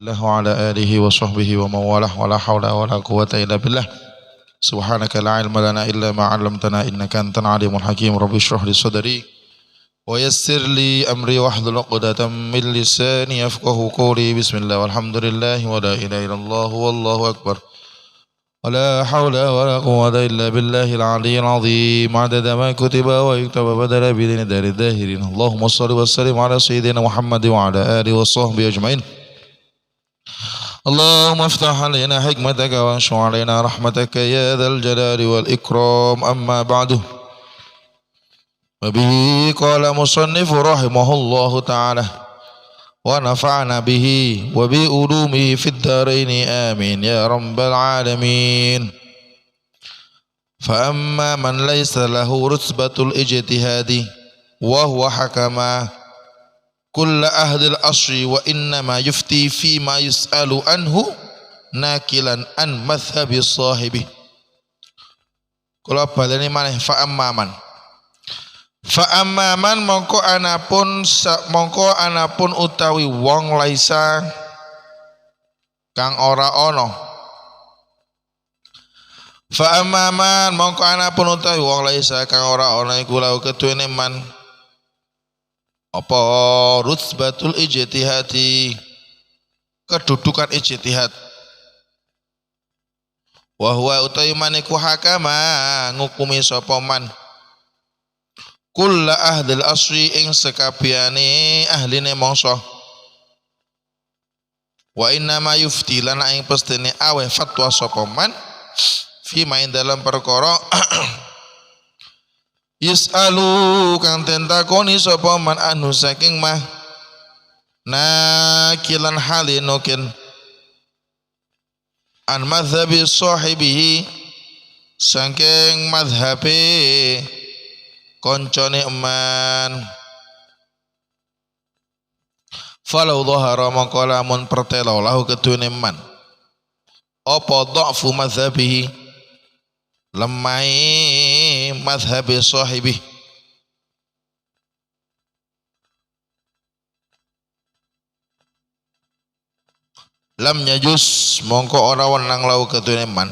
الله وعلى آله وصحبه ومن والاه ولا حول ولا قوة إلا بالله سبحانك لا علم لنا إلا ما علمتنا إنك أنت العليم الحكيم رب اشرح لي صدري ويسر لي أمري واحلل عقدة من لساني يفقهوا قولي بسم الله والحمد لله ولا إله إلا الله والله أكبر ولا حول ولا قوة إلا بالله العلي العظيم عدد ما كتب ويكتب بدل بدين دار الداهرين اللهم صل وسلم على سيدنا محمد وعلى آله وصحبه أجمعين اللهم افتح علينا حكمتك وانشر علينا رحمتك يا ذا الجلال والإكرام أما بعد وبه قال مصنف رحمه الله تعالى ونفعنا به وبعلومه في الدارين آمين يا رب العالمين فأما من ليس له رتبة الاجتهاد وهو حكم كل أهل الأصل وإنما يفتي فيما يسأل عنه ناكلا عن مذهب صاحبه. Kalau baleni maneh fa'amman mongko anapun utawi wong laisa kang ora ana fa'amman mongko anapun utawi wong laisa kang ora ana iku lau keduwene man apa rutbatul ijtihadi kedudukan ijtihad wa huwa utawi maniku hakama ngukumi sapa man kulla ahlil asri ing sekabehane ahline mangsa wa inna ma yufti lana ing pestine awe fatwa sapa man fi main dalam perkara yus'alu kang den takoni sapa man anu saking mah nakilan halinokin an madhabi sahibihi saking madhabe koncone eman falau dhahara mongko lamun pertelo lahu keduwene man apa dha'fu madhabihi lemai madhabi sahibi lam yajus mongko ora wenang lau keduwene man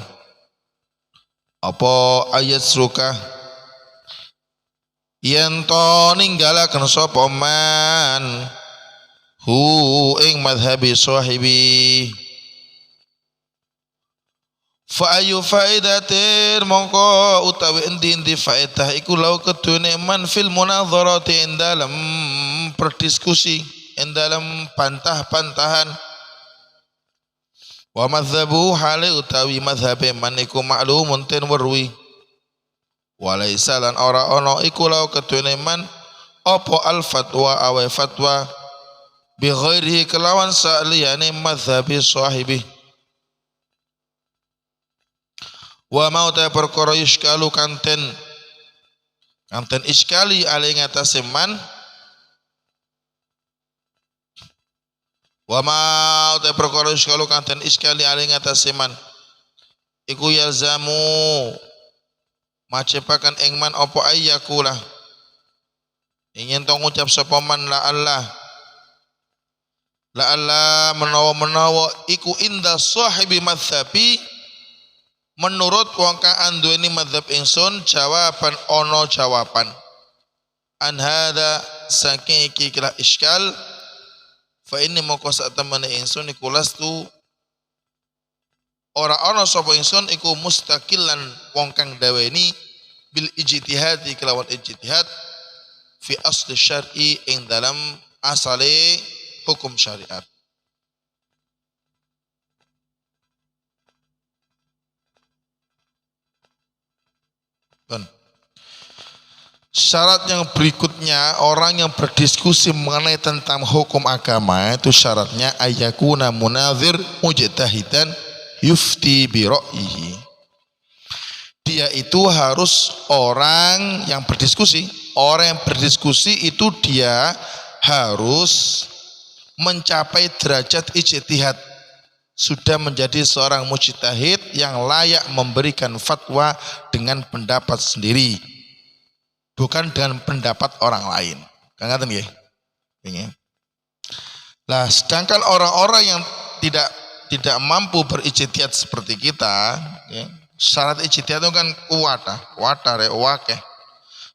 apa ayat suka yen to ninggalaken sapa man hu ing madhabi sahibi fa ayu faidatir mongko utawi endi-endi faedah iku lau keduwene man fil munadharati ing dalam berdiskusi ing dalam bantah-bantahan wa madhabu hale utawi madhabe man iku maklumun ten werwi walaisa lan ora ana iku lau keduwene man apa al fatwa awe fatwa bi ghairihi kelawan saliyane madhabi sahibi wa mau ta perkara yuskalu kanten iskali ale ngatasé man wa mau ta perkara yuskalu kanten iskali ale ngatasé man iku yalzamu macepakan ing man apa ayyakula ingin to ngucap sapa man la Allah menawa iku inda sahibi madhabi menurut wong kang anduweni madhab ingsun jawaban an hada saking iki kala iskal fa inni moko sak temene ingsun iku lastu ora ana sapa ingsun iku mustaqilan wong kang daweni bil ijtihadi kelawan ijtihad fi asli syar'i ing dalam asale hukum syariat. Syarat yang berikutnya orang yang berdiskusi mengenai tentang hukum agama itu syaratnya ayyakuna munazir mujtahidan yufti bi ra'yihi. Dia itu harus orang yang berdiskusi itu dia harus mencapai derajat ijtihad, sudah menjadi seorang mujtahid yang layak memberikan fatwa dengan pendapat sendiri, bukan dengan pendapat orang lain. Kan ngaten nggih? Lah sedangkan orang-orang yang tidak mampu berijtihad seperti kita, ya. Syarat ijtihad itu kan wakeh.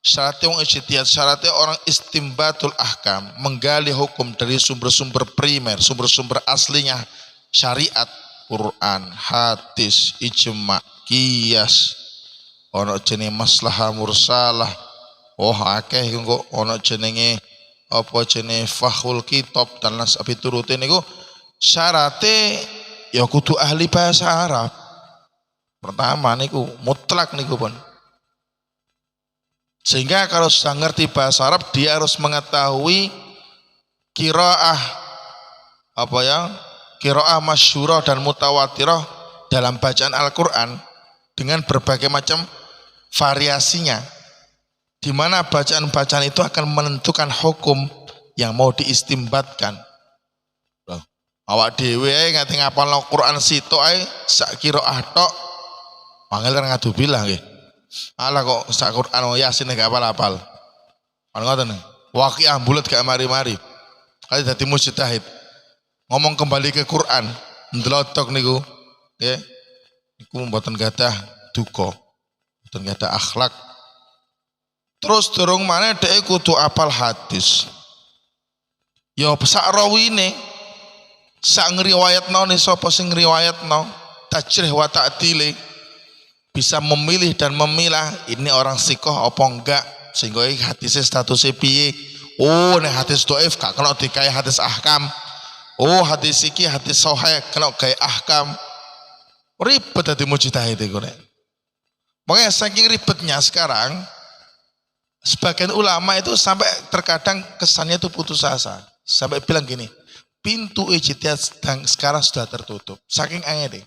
Syaratnya orang ijtihad, syaratnya orang istimbatul ahkam, menggali hukum dari sumber-sumber primer, sumber-sumber aslinya syariat, Quran, hadis, ijma, qiyas, ono jenenge maslahah mursalah. Oh akeh kok ono jenenge apa jenenge fahul kitab dan las abiturute niku syaratnya ya kudu ahli bahasa Arab. Pertama niku mutlak niku pun. Sehingga kalau sudah ngerti bahasa Arab dia harus mengetahui qiraah qiraah masyhurah dan mutawatirah dalam bacaan Al-Qur'an dengan berbagai macam variasinya. Di mana bacaan-bacaan itu akan menentukan hukum yang mau diistimbatkan. Loh, awak dhewe ngerti ngapalno Quran sitok ae sak qiraah tok. Mangel ngadu bilang nggih. Alah kok sak Quran Yasin gak apal-apal. Kan ngoten. Waqiah bulet gak mari-mari. Kali dadi mujtahid. Ngomong kembali ke Quran, ndlotok niku, nggih. Niku mboten gadah duka. Mboten gadah akhlak. Terus durung maneh dhek kudu apal hadis. Ya sak rawine, sak ngriwayatno ne sapa sing ngriwayatno, tajrih wa ta'dile. Bisa memilih dan memilah ini orang sikoh apa enggak, sehingga hadisnya statusnya piye. Oh nek hadis dhaif gak kena dikai hadis ahkam. Oh hadis iki hadis sahih kena gawe ahkam. Ribet dadi mujtahid iku nek. Makanya saking ribetnya sekarang sebagian ulama itu sampai terkadang kesannya itu putus asa. Sampai bilang gini, pintu ijtihad sekarang sudah tertutup. Saking angel.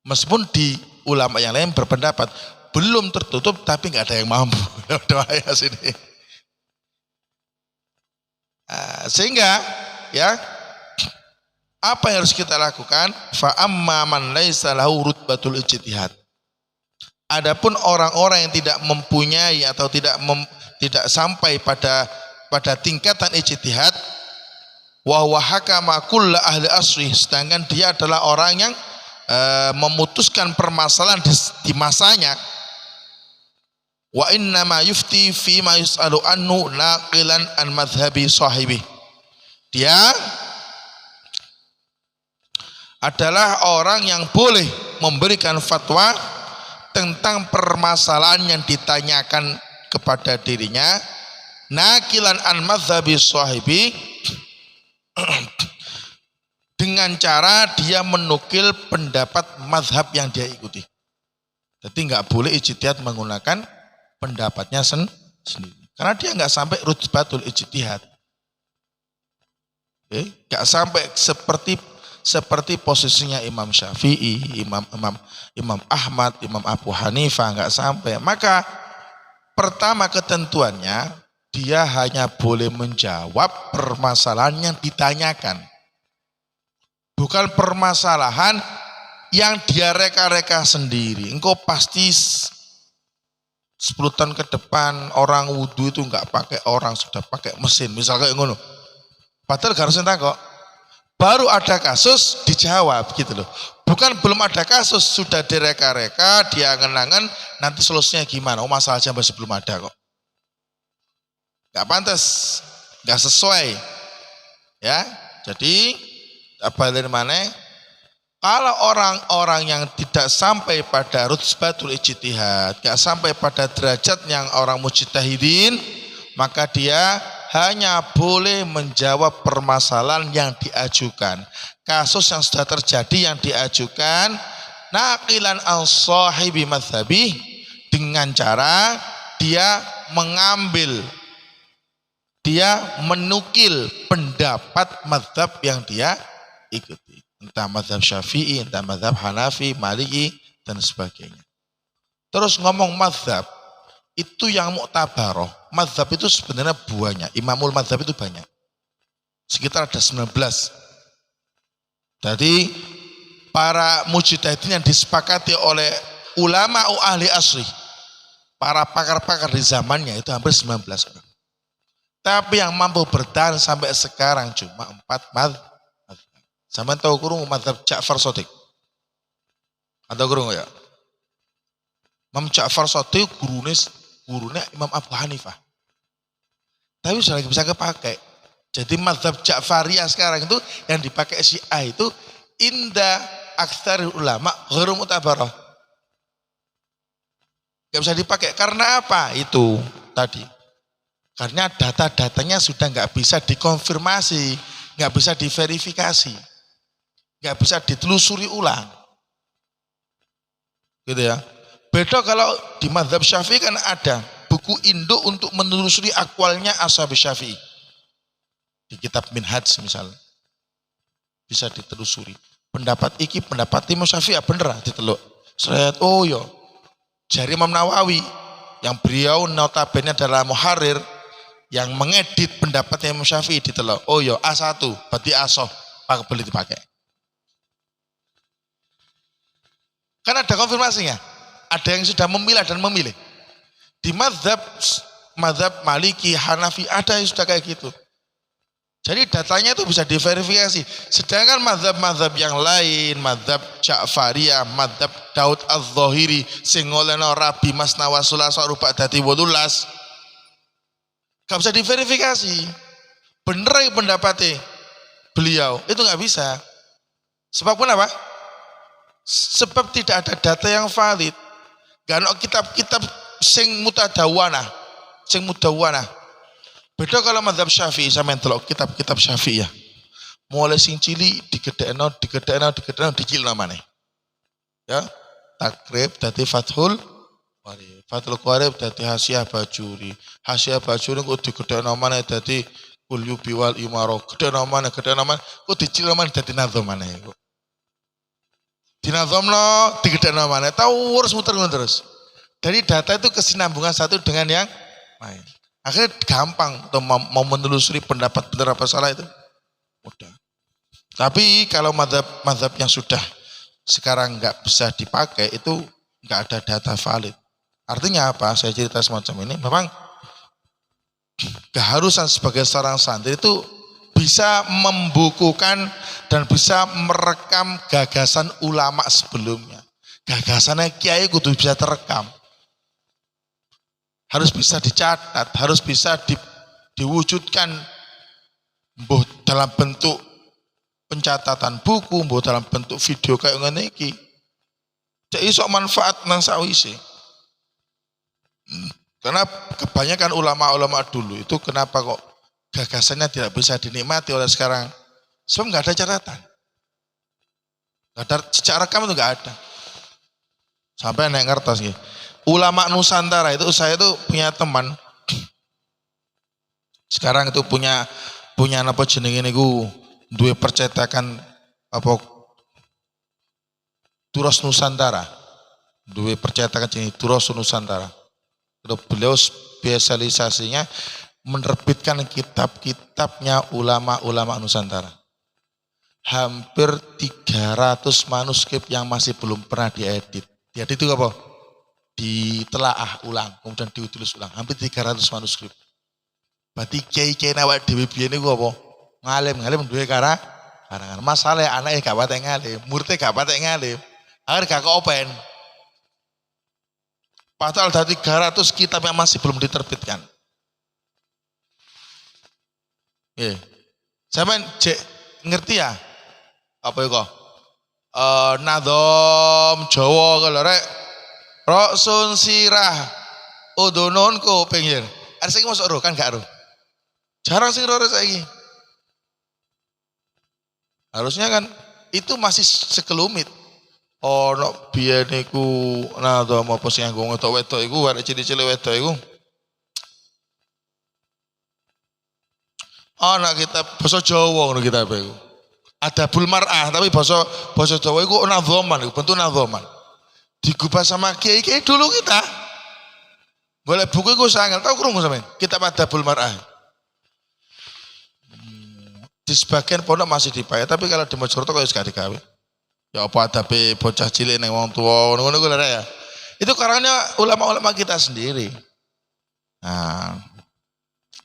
Meskipun di ulama yang lain berpendapat belum tertutup tapi nggak ada yang mampu. Doa ya sini. Sehingga ya apa yang harus kita lakukan? Fa amma man laisa lahu rutbatul ijtihad. Adapun orang-orang yang tidak mempunyai atau tidak sampai pada tingkatan ijtihad, wa huwa hakama kulla ahli asri, sedangkan dia adalah orang yang memutuskan permasalahan di masanya. Wa inna ma yufti fi ma yus'alu anhu naqilan an madhhabi sahibi. Dia adalah orang yang boleh memberikan fatwa tentang permasalahan yang ditanyakan kepada dirinya, naqilan an madhhabi sahibi, dengan cara dia menukil pendapat mazhab yang dia ikuti. Jadi nggak boleh ijtihad menggunakan pendapatnya sendiri. Karena dia nggak sampai rutbatul ijtihad. Nggak sampai seperti posisinya Imam Syafi'i, Imam Ahmad, Imam Abu Hanifah, nggak sampai. Maka pertama ketentuannya dia hanya boleh menjawab permasalahan yang ditanyakan. Bukan permasalahan yang dia reka-reka sendiri. Engkau pasti 10 tahun ke depan orang wudhu itu enggak pakai orang, sudah pakai mesin. Misal kayak ngono. Padahal gak harus kok. Baru ada kasus dijawab gitu loh. Bukan belum ada kasus, sudah direka-reka, dia angen-angen, nanti solusinya gimana? Oh masalahnya masih belum ada kok. Gak pantas, gak sesuai. Ya, jadi apa dari mana? Kalau orang-orang yang tidak sampai pada rutbatul ijtihad, tidak sampai pada derajat yang orang mujtahidin, maka dia hanya boleh menjawab permasalahan yang diajukan. Kasus yang sudah terjadi yang diajukan, naqilan al-sahibi madhabi, dengan cara dia menukil pendapat madhab yang dia ikuti, entah mazhab Syafi'i, entah mazhab Hanafi, Maliki dan sebagainya. Terus ngomong mazhab itu yang mu'tabaroh. Mazhab itu sebenarnya buahnya. Imamul mazhab itu banyak. Sekitar ada 19. Jadi para mujtahidin yang disepakati oleh ulama ahli asri, para pakar-pakar di zamannya itu hampir 19 orang. Tapi yang mampu bertahan sampai sekarang cuma 4 mazhab. Sampeyan tahu kurung mazhab Ja'far Shadiq? Atau kurung ya? Imam Ja'far Shadiq gurune Imam Abu Hanifah. Tapi sudah bisa kepakai. Jadi mazhab Ja'fariyah sekarang itu yang dipakai Syiah itu inda aktsarul ulama ghairu mutabarah. Gak bisa dipakai karena apa? Itu tadi. Karena data-datanya sudah nggak bisa dikonfirmasi, nggak bisa diverifikasi, nggak bisa ditelusuri ulang. Gitu ya. Beda kalau di mazhab Syafi'i kan ada buku induk untuk menelusuri akwalnya ashab Syafi'i. Di kitab Minhaj misalnya. Bisa ditelusuri. Pendapat iki, pendapat Imam Syafi'i bener diteluk. Seret, oh yo. Jari Imam Nawawi yang beliau notabene adalah muharrir yang mengedit pendapatnya Imam Syafi'i diteluk. Oh yo, A1 berarti asoh boleh dipakai. Kan ada konfirmasinya. Ada yang sudah memilah dan memilih. Di mazhab Maliki, Hanafi ada yang sudah kayak gitu. Jadi datanya itu bisa diverifikasi. Sedangkan mazhab-mazhab yang lain, mazhab Ja'fariyah, mazhab Daud Az-Zahiri, sing ngolehno Rabi Masnawa Sulasa rupa dadi 18. Gak bisa diverifikasi. Bener pendapatnya beliau, itu gak bisa. Sebab kenapa? Sebab tidak ada data yang valid. Gak ada kitab-kitab sing mutadawana. Beda kalau mazhab Syafi'i sampeyan delok kitab-kitab Syafi'i ya. Mulai sing cilik digedhekno dikilno maneh. Ya, takrib dadi Fathul Qarib. Fathul Qarib dadi Hasyiah Bajuri. Hasyiah Bajuri kok digedhekno maneh dadi Qulyubi wal Imaro. Gedhekno maneh kok dicilno maneh dadi nazam maneh kok. Dinazamno digedhekno maneh terus muter terus. Dari data itu kesinambungan satu dengan yang lain. Akhirnya gampang untuk mau menelusuri pendapat benar apa salah itu mudah. Tapi kalau mazhab yang sudah sekarang nggak bisa dipakai itu nggak ada data valid. Artinya apa? Saya cerita semacam ini. Memang keharusan sebagai seorang santri itu bisa membukukan dan bisa merekam gagasan ulama sebelumnya. Gagasannya kiai kudu bisa terekam. Harus bisa dicatat, harus bisa diwujudkan mbuh dalam bentuk pencatatan buku, mbuh dalam bentuk video kayak ngene iki. Cek iso manfaat nang sawise. Karena kebanyakan ulama-ulama dulu itu kenapa kok gagasannya tidak bisa dinikmati oleh sekarang? Sebab nggak ada catatan. Nggak ada jejak rekam itu nggak ada. Sampai naik kertas gitu. Ulama Nusantara itu saya itu punya teman. Sekarang itu punya apa jenenge niku duwe percetakan apa Turos Nusantara. Duwe percetakan jenenge Turos Nusantara. Beliau spesialisasinya menerbitkan kitab-kitabnya ulama-ulama Nusantara. Hampir 300 manuskrip yang masih belum pernah diedit. Diedit itu apa? Ditelaah ulang, kemudian ditulis ulang. Hampir 300 manuskrip. Berarti kiai-kiai awak dhewe biyen niku apa? Ngalim duwe karangan. Masalah anake gak patek ngalim, muridé gak patek ngalim. Akhir gak keopen. Padahal dari 300 kitab yang masih belum diterbitkan. Sampeyan ngerti ya? Apa ya kok? Nadom Jawa kalau rek Roksun sirah udunun kuping. Ada sing masuk roh kan gak roh. Jarang sing roh saiki. Harusnya kan itu masih sekelumit. Ono biyen niku nadom apa sing nganggo wedok iku arek cilik-cilik wedok iku. Ana kitab basa Jawa ngono kitab iku. Adabul Mar'ah tapi basa Jawa iku nadhoman iku bentuk nadhoman. Digubah sama kiai-kiai dulu kita. Boleh buku iku sangat tahu krungu sampean. Kitab Adabul Mar'ah. Di sebagian pondok masih dipakai tapi kalau di Mojokerto kok wis gak digawe. Ya apa adabe bocah cilik ning wong tuwa ngono ku ya. Itu karangnya ulama-ulama kita sendiri. Nah,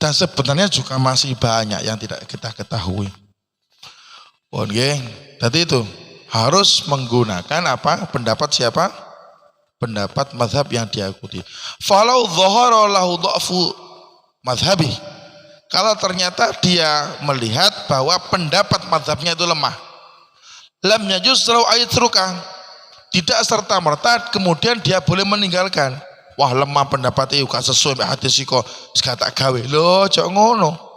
dan sebenarnya juga masih banyak yang tidak kita ketahui. Oh, nggih. Tadi itu harus menggunakan apa? Pendapat siapa? Pendapat mazhab yang diikuti. Falau dhahara lahu dha'fu mazhabi. Kalau ternyata dia melihat bahwa pendapat mazhabnya itu lemah, lam yajuz lahu ayatruka. Tidak serta-merta kemudian dia boleh meninggalkan. Wah, lemah pendapat itu gak sesuai mbek hadis iki kok tak gawe. Lho, cok ngono.